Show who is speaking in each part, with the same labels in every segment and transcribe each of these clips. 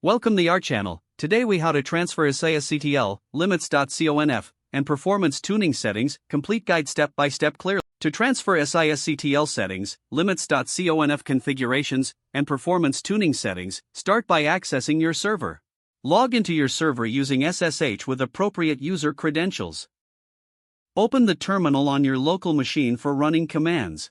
Speaker 1: Welcome to our channel. Today we how to transfer Sysctl, limits.conf, and performance tuning settings, complete guide step by step clearly. To transfer Sysctl settings, limits.conf configurations, and performance tuning settings, start by accessing your server. Log into your server using SSH with appropriate user credentials. Open the terminal on your local machine for running commands.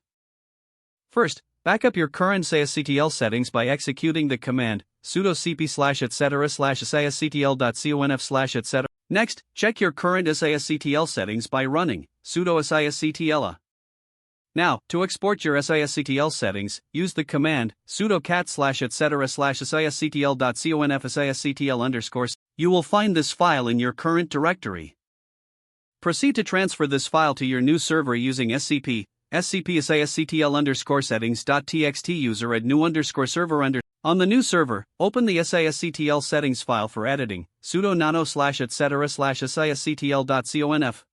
Speaker 1: First, back up your current Sysctl settings by executing the command sudo cp/etc/sysctl.conf/etc. Next, check your current Sysctl settings by running sudo sysctl. Now, to export your Sysctl settings, use the command sudo cat/etc/sysctl.conf/sysctl_. You will find this file in your current directory. Proceed to transfer this file to your new server using scp sysctl_settings.txt user add new server. On the new server, open the Sysctl settings file for editing, sudo nano/etc/sysctl.conf.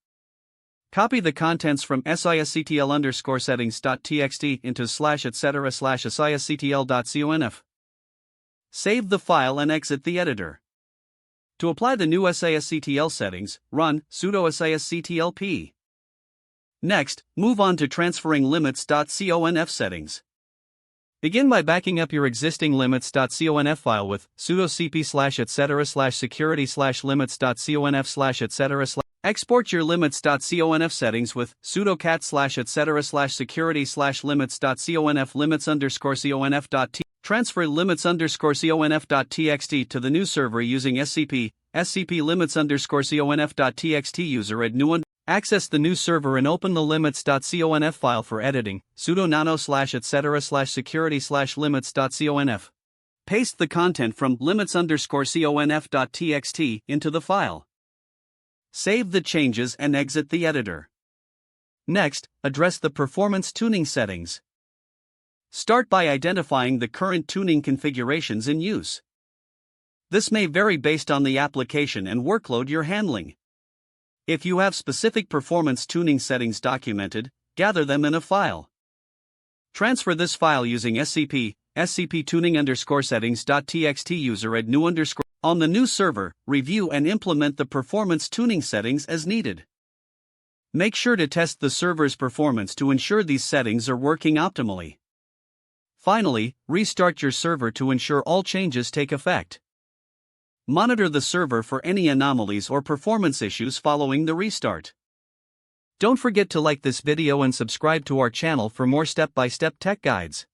Speaker 1: Copy the contents from sysctl_settings.txt into /etc/sysctl.conf. Save the file and exit the editor. To apply the new Sysctl settings, run sudo sysctlp. Next, move on to transferring limits.conf settings. Begin by backing up your existing limits.conf file with sudo cp/etc/security/limits.conf/etc/. Export your limits.conf settings with sudo cat/etc/security/limits.conf limits_conf.t. Transfer limits_conf.txt to the new server using scp limits_conf.txt user add new. Access the new server and open the limits.conf file for editing, sudo nano/etc/security/limits.conf. Paste the content from limits_conf.txt into the file. Save the changes and exit the editor. Next, address the performance tuning settings. Start by identifying the current tuning configurations in use. This may vary based on the application and workload you're handling. If you have specific performance tuning settings documented, gather them in a file. Transfer this file using scp tuning_settings.txt user add new. On the new server, review and implement the performance tuning settings as needed. Make sure to test the server's performance to ensure these settings are working optimally. Finally, restart your server to ensure all changes take effect. Monitor the server for any anomalies or performance issues following the restart. Don't forget to like this video and subscribe to our channel for more step-by-step tech guides.